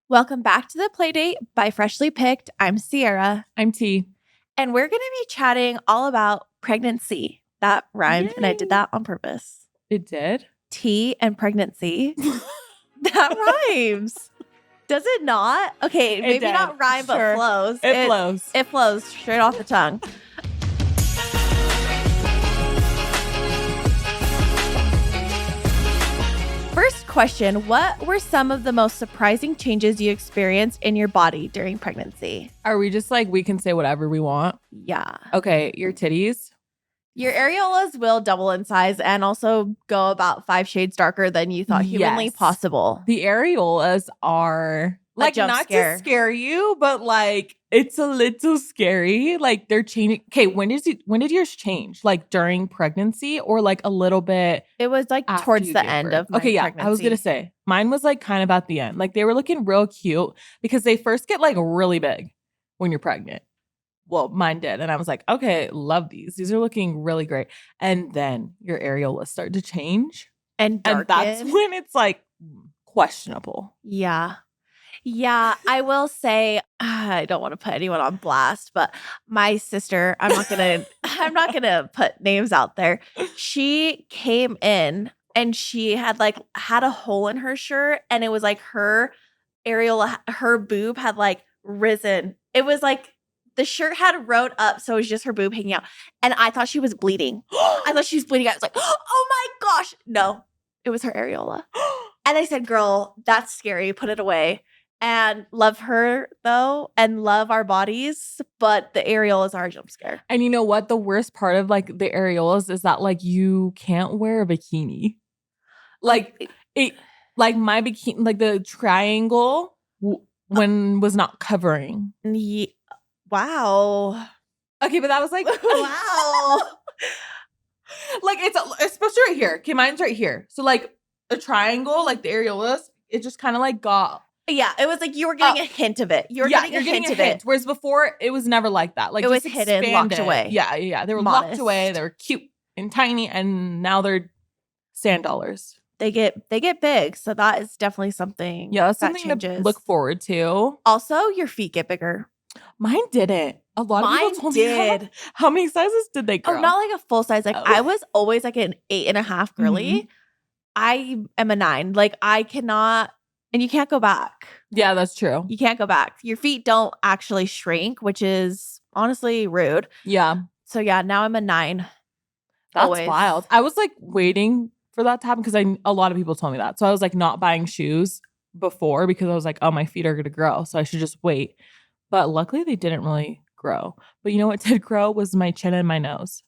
Welcome back to the Playdate by Freshly Picked. I'm Sierra, I'm T. and we're going to be chatting all about pregnancy. That rhymed, and I did that on purpose. It did? Tea and pregnancy. That rhymes. Does it not? Okay, maybe did. not rhyme, but Sure. flows. It flows. It flows straight off the tongue. First question, what were some of the most surprising changes you experienced in your body during pregnancy? Are we just like, we can say whatever we want? Yeah. Okay, your titties. Your areolas will double in size and also go about 5 shades darker than you thought humanly Yes. possible. The areolas are like jump not scare. to scare you, but like it's a little scary. Like they're changing. Okay, when did yours change? Like during pregnancy or like a little bit? It was like After towards you the gave end birth? of my Okay, yeah. pregnancy. I was gonna say mine was like kind of at the end. Like they were looking real cute because they first get like really big when you're pregnant. Well, mine did. And I was like, okay, love these. These are looking really great. And then your areolas start to change. And darken. And that's when it's like questionable. Yeah. Yeah, I will say I don't want to put anyone on blast, but my sister, I'm not going to put names out there. She came in and she had a hole in her shirt, and it was like her areola, her boob had like risen. It was like the shirt had rode up, so it was just her boob hanging out. And I thought she was bleeding. I thought she was bleeding out. I was like, oh my gosh. No, it was her areola. And I said, girl, that's scary. Put it away. And love her, though, and love our bodies. But the areolas are a jump scare. And you know what? The worst part of like the areolas is that like you can't wear a bikini. Like it, like my bikini, like the triangle when was not covering. Wow. Okay, but that was like Wow. like it's especially right here. Okay, mine's right here. So like a triangle, like the areolas, it just kind of like got. Yeah, it was like you were getting a hint of it. You're getting a hint of it. Whereas before, it was never like that. Like it was just hidden, locked expanded. away. Yeah. They were Modest. locked away. They were cute and tiny, and now they're sand dollars. They get big, so that is definitely something. Yeah, that's that something changes. to look forward to. Also, your feet get bigger. Mine didn't. A lot of people told me how many sizes did they grow? Oh, not like a full size. Like I was always like an 8.5 girly. Mm-hmm. I am a 9. Like I cannot, and you can't go back. Yeah, that's true. You can't go back. Your feet don't actually shrink, which is honestly rude. Yeah. So yeah, now I'm a 9. That's always. wild. I was like waiting for that to happen because a lot of people told me that. So I was like not buying shoes before because I was like, oh, my feet are going to grow. So I should just wait. But luckily they didn't really grow. But you know what did grow was my chin and my nose.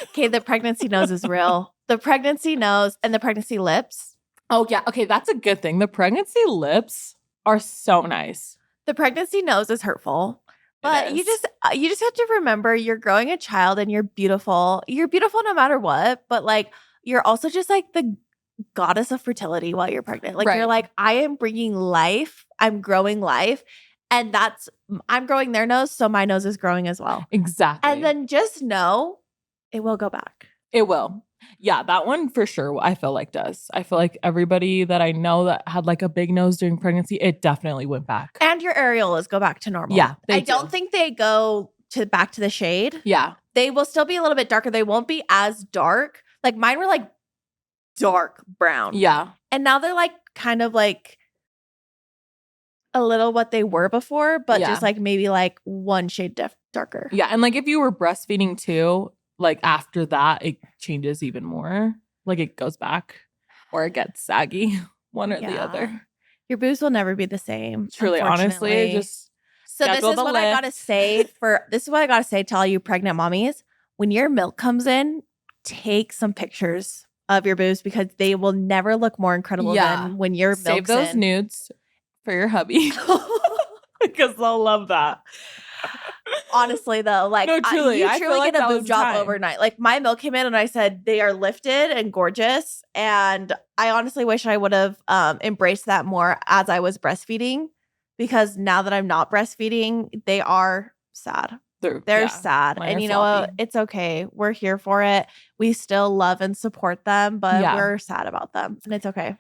Okay, the pregnancy nose is real. The pregnancy nose and the pregnancy lips. Oh, yeah. Okay, that's a good thing. The pregnancy lips are so nice. The pregnancy nose is hurtful. But you just have to remember you're growing a child and you're beautiful. You're beautiful no matter what. But like you're also just like the goddess of fertility while you're pregnant. Like you're like, I am bringing life. I'm growing life. And I'm growing their nose. So my nose is growing as well. Exactly. And then just know it will go back. It will. Yeah, that one for sure I feel like does. I feel like everybody that I know that had like a big nose during pregnancy, it definitely went back. And your areolas go back to normal. Yeah, I don't think they go back to the shade. Yeah. They will still be a little bit darker. They won't be as dark. Like mine were like dark brown. Yeah. And now they're like kind of like a little what they were before, but just like maybe like one shade darker. Yeah. And like if you were breastfeeding too, like after that, it changes even more. Like it goes back or it gets saggy, one or the other. Your boobs will never be the same. Truly, honestly, just so this is what I gotta say to all you pregnant mommies. When your milk comes in, take some pictures of your boobs because they will never look more incredible than when your milk's in. Save those nudes for your hubby because they'll love that. Honestly, though, like no, truly, you truly get a boob job overnight. Like my milk came in and I said they are lifted and gorgeous, and I honestly wish I would have embraced that more as I was breastfeeding, because now that I'm not breastfeeding, they are sad. They're sad, and you know what? It's okay. We're here for it. We still love and support them, but we're sad about them, and it's okay.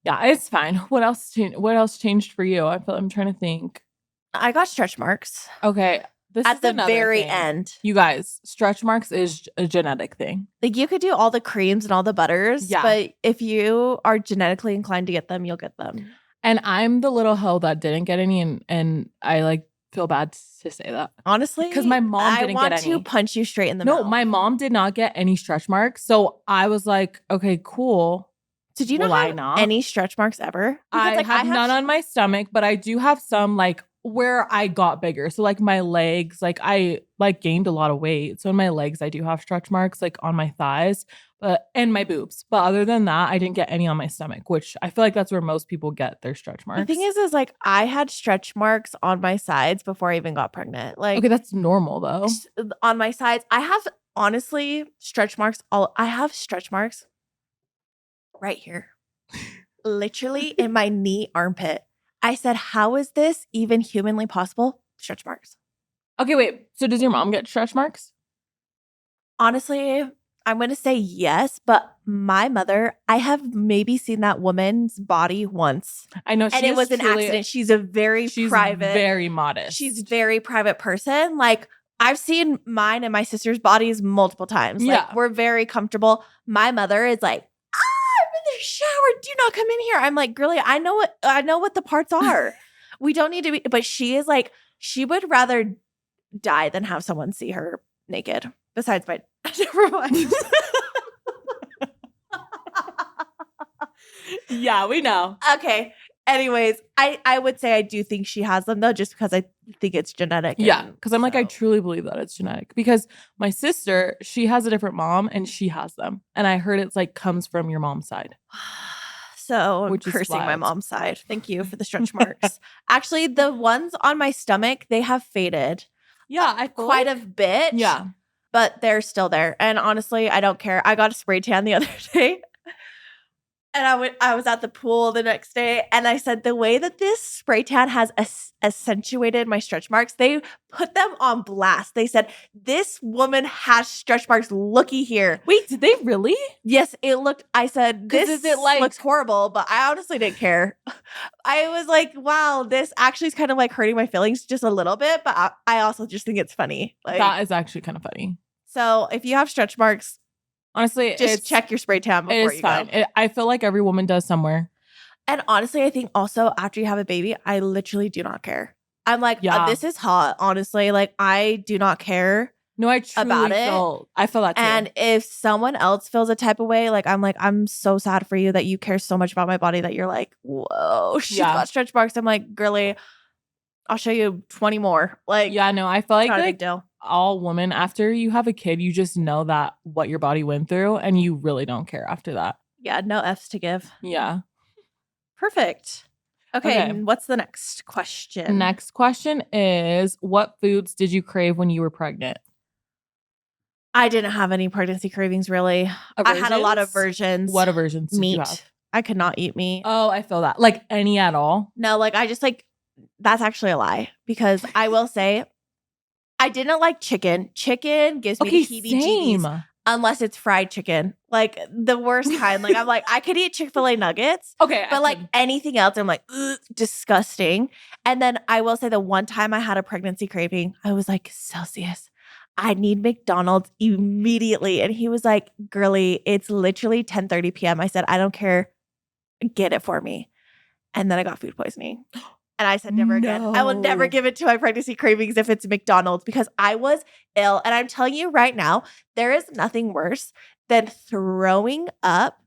Yeah, it's fine. What else? What else changed for you? I'm trying to think. I got stretch marks Okay, this at is the another very thing. end. You guys, stretch marks is a genetic thing. Like you could do all the creams and all the butters, Yeah. but if you are genetically inclined to get them, you'll get them. And I'm the little hoe that didn't get any, and I like feel bad to say that. Honestly, Because my mom didn't get I want any. to punch you straight in the No, mouth. my mom did not get any stretch marks. So I was like, okay, cool. Did you Will not I have not? any stretch marks ever? Because I have none on my stomach, but I do have some like where I got bigger. So like my legs, like I like gained a lot of weight. So in my legs, I do have stretch marks like on my thighs, and my boobs. But other than that, I didn't get any on my stomach, which I feel like that's where most people get their stretch marks. The thing is like I had stretch marks on my sides before I even got pregnant. Like okay, that's normal though. on my sides, I have honestly stretch marks. I have stretch marks right here, literally in my knee armpit. I said, how is this even humanly possible? Stretch marks. Okay, wait. So does your mom get stretch marks? Honestly, I'm going to say yes, but my mother, I have maybe seen that woman's body once. I know, and it was an accident. She's very modest. She's very private person. Like I've seen mine and my sister's bodies multiple times. Yeah. Like we're very comfortable. My mother is like, I'm in the shower. Do not come in here. I'm like, girly, I know what the parts are. We don't need to be, but she is like, she would rather die than have someone see her naked. Besides my, never mind. Yeah, we know. Okay. Anyways, I would say I do think she has them though, just because I think it's genetic. Yeah, because I'm like, I so- truly believe that it's genetic. Because my sister, she has a different mom and she has them. And I heard it's like comes from your mom's side. So I'm Which is cursing my wild. mom's side. Thank you for the stretch marks. Actually, the ones on my stomach, they have faded Yeah, I feel quite like- a bit. Yeah. But they're still there. And honestly, I don't care. I got a spray tan the other day. And I was at the pool the next day, and I said, the way that this spray tan has accentuated my stretch marks, they put them on blast. They said, this woman has stretch marks. Looky here. Wait, did they really? Yes, it looked, I said, 'Cause this is it like- looks horrible, but I honestly didn't care. I was like, wow, this actually is kind of like hurting my feelings just a little bit, but I also just think it's funny. Like, That is actually kind of funny. so if you have stretch marks, Honestly, just check your spray tan before It is you fine. go. I feel like every woman does somewhere. And honestly, I think also after you have a baby, I literally do not care. I'm like, Yeah. this is hot. Honestly, like I do not care. No, I truly About it. I feel that too. And if someone else feels a type of way, like I'm so sad for you that you care so much about my body that you're like, whoa, she's Yeah. got stretch marks. I'm like, girly, I'll show you 20 more. Like, yeah, no, I feel it's like, not a big deal. all women, after you have a kid, you just know that what your body went through and you really don't care after that. Yeah, no F's to give. Yeah. Perfect. Okay, Okay. what's the next question? Next question is, what foods did you crave when you were pregnant? I didn't have any pregnancy cravings really. I had a lot of versions. What aversions did you have? Meat. I could not eat meat. Oh, I feel that. Like any at all? No, like I just like, that's actually a lie because I will say I didn't like chicken. Chicken gives me Okay, the heebie-jeebies same. unless it's fried chicken. Like the worst kind. Like I'm like, I could eat Chick-fil-A nuggets, Okay. but like anything else, I'm like, ugh, disgusting. And then I will say the one time I had a pregnancy craving, I was like, Celsius, I need McDonald's immediately. And he was like, girly, it's literally 10:30 p.m. I said, I don't care. Get it for me. And then I got food poisoning. And I said, never again. I will never No. give it to my pregnancy cravings if it's McDonald's because I was ill. And I'm telling you right now, there is nothing worse than throwing up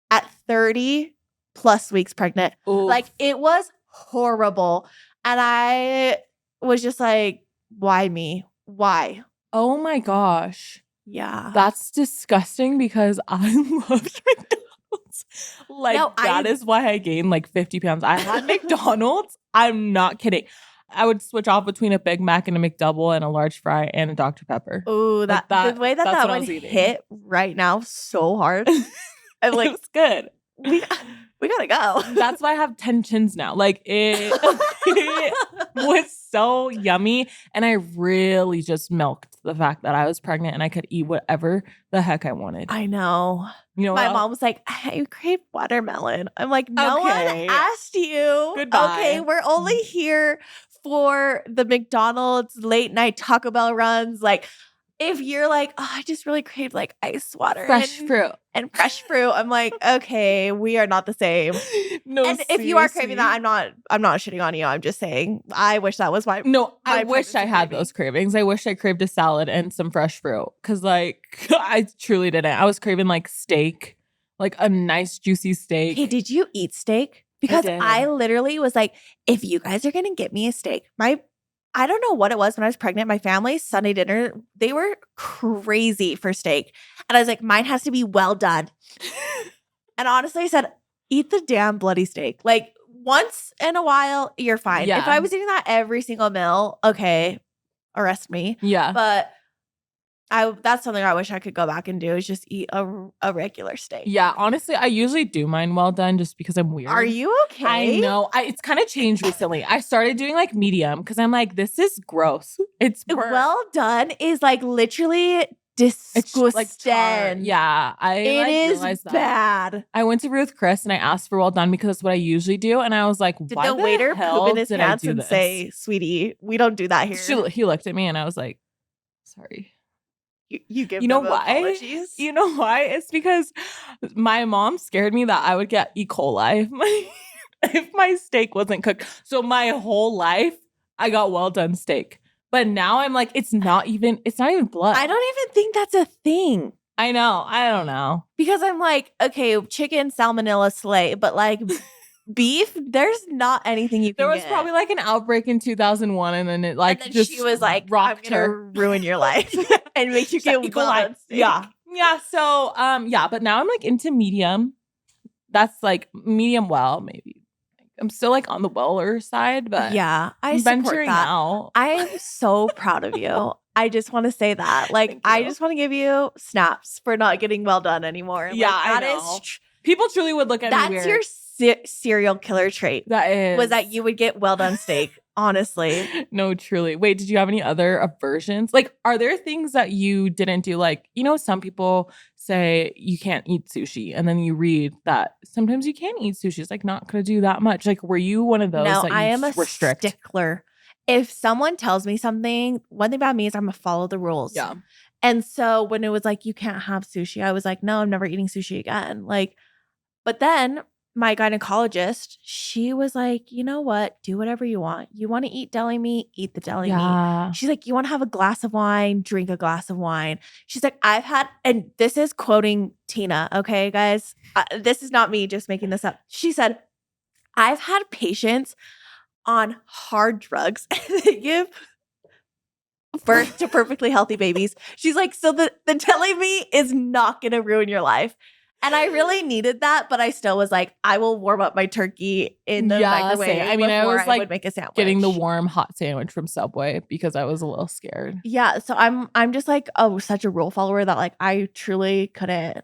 at 30 plus weeks pregnant. Oof. Like it was horrible. And I was just like, why me? Why? oh my gosh. Yeah. That's disgusting because I loved McDonald's. Like, No, that is why I gained like 50 pounds. I had McDonald's. I'm not kidding. I would switch off between a Big Mac and a McDouble and a large fry and a Dr. Pepper. Ooh, Like the way that that's that what I one was eating. hit right now so hard. I'm Like, like, it's good. We gotta go. That's why I have 10 chins now. Like it was so yummy. And I really just milked the fact that I was pregnant and I could eat whatever the heck I wanted. I know. You know My what? mom was like, I crave watermelon. I'm like, no Okay. one asked you. Goodbye. Okay, we're only here for the McDonald's late night Taco Bell runs. Like, if you're like, oh, I just really crave like ice water Fresh fruit. and fresh fruit, I'm like, okay, we are not the same. No, And if you are craving that, I'm not shitting on you. I'm just saying, I wish that was my No, I my wish I pregnancy had craving. those cravings. I wish I craved a salad and some fresh fruit. Cause like I truly didn't. I was craving like steak, like a nice juicy steak. Hey, did you eat steak? Because did. I literally was like, if you guys are gonna get me a steak, I don't know what it was when I was pregnant. My family's Sunday dinner, they were crazy for steak. And I was like, mine has to be well done. And honestly, I said, eat the damn bloody steak. Like once in a while, you're fine. Yeah. If I was eating that every single meal, okay, arrest me. Yeah. But that's something I wish I could go back and do is just eat a regular steak. Yeah, honestly, I usually do mine well done just because I'm weird. Are you okay? I know. It's kind of changed recently. I started doing like medium because I'm like, this is gross. It's burnt. Well done is like literally disgusting. Like tar. Yeah, It is realized that. bad. I went to Ruth Chris and I asked for well done because that's what I usually do. And I was like, Did why the waiter hell poop in his did I pants do and this? say, sweetie, we don't do that here? He looked at me and I was like, sorry. You give You know them why? apologies? You know why? It's because my mom scared me that I would get E. coli if my steak wasn't cooked. So my whole life, I got well done steak. But now I'm like, it's not even blood. I don't even think that's a thing. I know. I don't know. Because I'm like, okay, chicken, salmonella, slay, but like beef, there's not anything you can There was get. probably like an outbreak in 2001 and then it like and then just she was like, I'm rocked gonna her. ruin your life and make you She's like, get E. coli. well done steak. Yeah. Yeah. So yeah, but now I'm like into medium. That's like medium well, maybe. I'm still like on the weller side, but Yeah, I I'm support venturing that. out. I am so proud of you. I just want to say that. Like, Thank I you. just want to give you snaps for not getting well done anymore. Yeah, like, I that know. is People truly would look at me that's weird. your serial killer trait. That is. Was that you would get well done steak, honestly. No, truly. Wait, did you have any other aversions? Like, are there things that you didn't do? Like, you know, some people say you can't eat sushi, and then you read that sometimes you can eat sushi. It's like not going to do that much. Like, were you one of those No, that you I am a were strict? stickler. If someone tells me something, one thing about me is I'm going to follow the rules. Yeah. And so when it was like, you can't have sushi, I was like, no, I'm never eating sushi again. Like, but then my gynecologist, she was like, you know what? Do whatever you want. You want to eat deli meat? Eat the deli meat. She's like, you want to have a glass of wine? Drink a glass of wine. She's like, I've had, and this is quoting Tina, okay, guys? This is not me just making this up. She said, I've had patients on hard drugs and they give birth to perfectly healthy babies. She's like, so the deli meat is not going to ruin your life. And I really needed that, but I still was like, I will warm up my turkey in the microwave. Same. I mean, I was like would make a sandwich. getting the warm hot sandwich from Subway because I was a little scared. Yeah, so I'm just like, oh, such a rule follower that like I truly couldn't.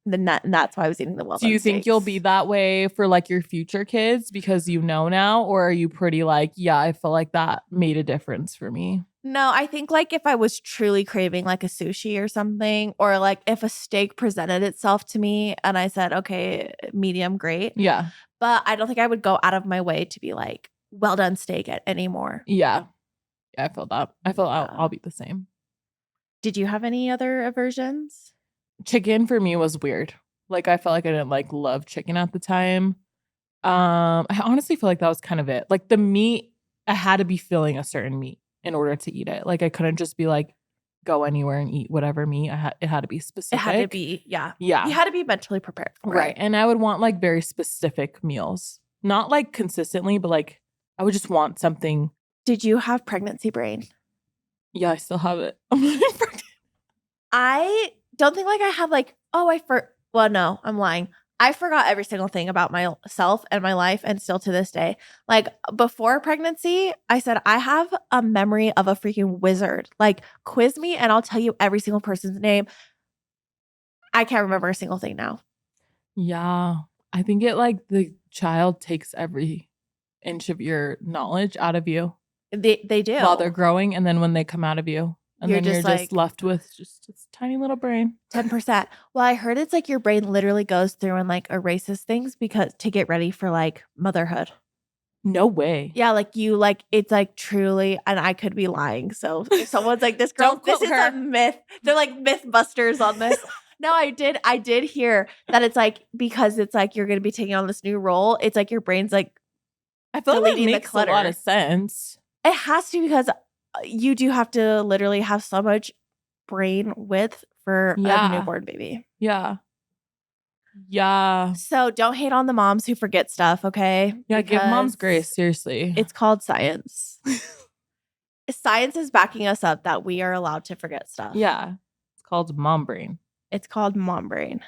And that's why I was eating the well. Do you think you'll be that way for like your future kids because you know now, or are you pretty like, yeah, I feel like that made a difference for me? No, I think like if I was truly craving like a sushi or something, or like if a steak presented itself to me and I said, okay, medium, great. Yeah. But I don't think I would go out of my way to be like, well done steak anymore. Yeah. I feel that. I feel I'll be the same. Did you have any other aversions? Chicken for me was weird. Like I felt like I didn't like love chicken at the time. I honestly feel like that was kind of it. Like the meat, I had to be feeling a certain meat in order to eat it. Like I couldn't just be like go anywhere and eat whatever meat. It had to be specific. It had to be, yeah. Yeah. You had to be mentally prepared for it. Right. And I would want like very specific meals. Not like consistently, but like I would just want something. Did you have pregnancy brain? Yeah, I still have it. I'm not pregnant. I don't think like I have like, well, no, I'm lying. I forgot every single thing about myself and my life, and still to this day. Like before pregnancy, I said I have a memory of a freaking wizard. Like quiz me and I'll tell you every single person's name. I can't remember a single thing now. Yeah. I think it like the child takes every inch of your knowledge out of you They do. while they're growing, and then when they come out of you, and You're then just you're like just left with just this tiny little brain. 10%. Well, I heard it's like your brain literally goes through and like erases things because to get ready for like motherhood. No way. Yeah, like you like it's like truly, and I could be lying. So if someone's like this girl, Don't this quote is her. a myth. They're like myth busters on this. No, I did hear that it's like because it's like you're gonna be taking on this new role, it's like your brain's like I feel like that deleting the makes a lot clutter. of sense. It has to because you do have to literally have so much brain width for a Yeah. newborn baby. Yeah. Yeah. So don't hate on the moms who forget stuff, okay? Yeah, give moms Because grace, seriously. It's called science. Science is backing us up that we are allowed to forget stuff. Yeah. It's called mom brain. It's called mom brain.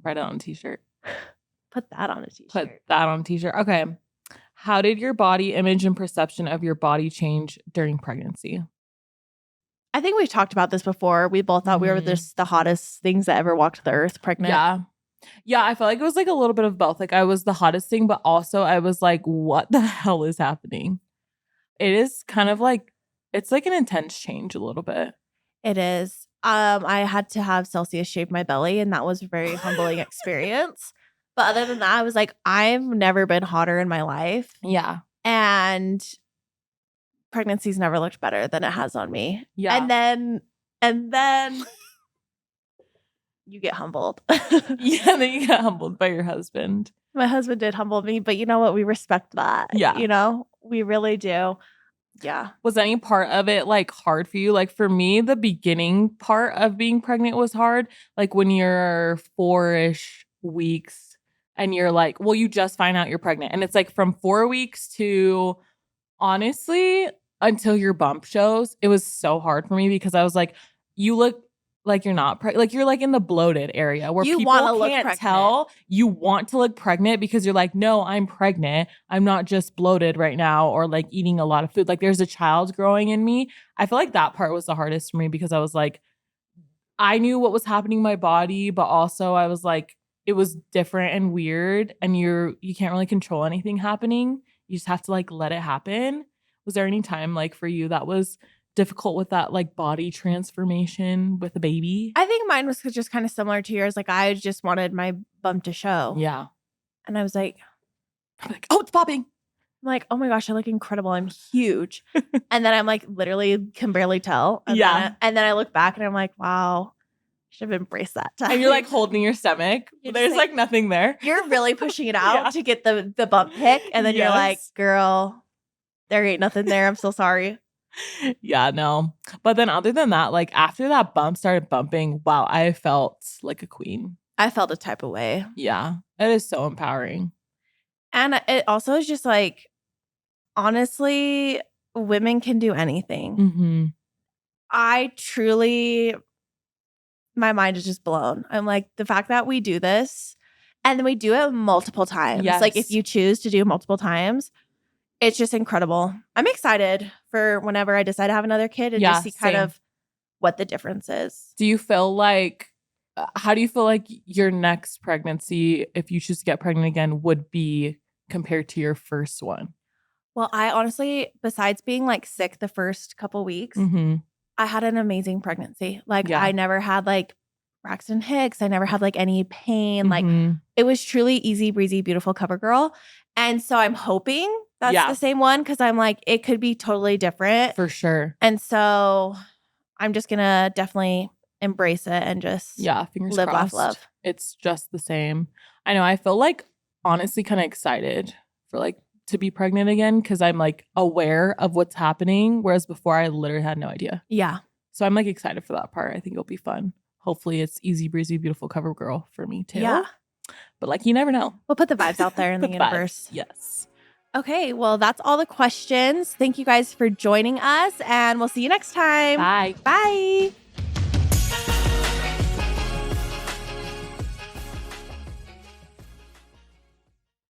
Write it on a t-shirt. Put that on a t-shirt. Put that on a t-shirt. Okay. How did your body image and perception of your body change during pregnancy? I think we've talked about this before. We both thought we were just the hottest things that ever walked the earth pregnant. Yeah. Yeah, I felt like it was like a little bit of both. Like I was the hottest thing, but also I was like, what the hell is happening? It is kind of like, it's like an intense change a little bit. It is. I had to have Celsius shave my belly, and that was a very humbling experience. But other than that, I was like, I've never been hotter in my life. Yeah. And pregnancy's never looked better than it has on me. Yeah. And then you get humbled. Yeah, then you get humbled by your husband. My husband did humble me, but you know what? We respect that. Yeah. You know, we really do. Yeah. Was any part of it like hard for you? Like for me, the beginning part of being pregnant was hard. Like when you're 4-ish weeks and you're like, well, you just find out you're pregnant. And it's like from 4 weeks to honestly until your bump shows, it was so hard for me because I was like, you look like you're not pregnant. Like you're like in the bloated area where You people wanna look can't pregnant. tell you want to look pregnant because you're like, no, I'm pregnant. I'm not just bloated right now or like eating a lot of food. Like there's a child growing in me. I feel like that part was the hardest for me because I was like, I knew what was happening in my body, but also I was like, it was different and weird and you can't really control anything happening. You just have to like let it happen. Was there any time like for you that was difficult with that like body transformation with a baby? I think mine was just kind of similar to yours. Like I just wanted my bump to show. Yeah. And I was like, oh, it's popping. I'm like, oh my gosh, I look incredible. I'm huge. And then I'm like, literally can barely tell. And Yeah. then I look back and I'm like, wow, should have embraced that time. And you're like holding your stomach. You're There's just like nothing there. You're really pushing it out Yeah. to get the bump pick. And then you're like, Yes. girl, there ain't nothing there. I'm so sorry. Yeah, no. But then other than that, like after that bump started bumping, wow, I felt like a queen. I felt a type of way. Yeah. It is so empowering. And it also is just like, honestly, women can do anything. Mm-hmm. I truly, my mind is just blown. I'm like, the fact that we do this and then we do it multiple times. Yes. Like if you choose to do it multiple times, it's just incredible. I'm excited for whenever I decide to have another kid and just see kind same. of what the difference is. Do you feel like, how do you feel like your next pregnancy, if you choose to get pregnant again, would be compared to your first one? Well, I honestly, besides being like sick the first couple weeks, Mm-hmm. I had an amazing pregnancy. Like Yeah. I never had like Braxton Hicks. I never had like any pain. Like Mhm. it was truly easy breezy, beautiful cover girl. And so I'm hoping that's Yeah. the same one because I'm like, it could be totally different. For sure. And so I'm just going to definitely embrace it and just Fingers live, crossed. laugh, love. It's just the same. I know. I feel like honestly kind of excited for like to be pregnant again because I'm like aware of what's happening, whereas before I literally had no idea. Yeah. So I'm like excited for that part. I think it'll be fun. Hopefully it's easy breezy, beautiful cover girl for me too. Yeah. But like you never know. We'll put the vibes out there in the The universe. vibes, yes. Okay. Well, that's all the questions. Thank you guys for joining us and we'll see you next time. Bye. Bye.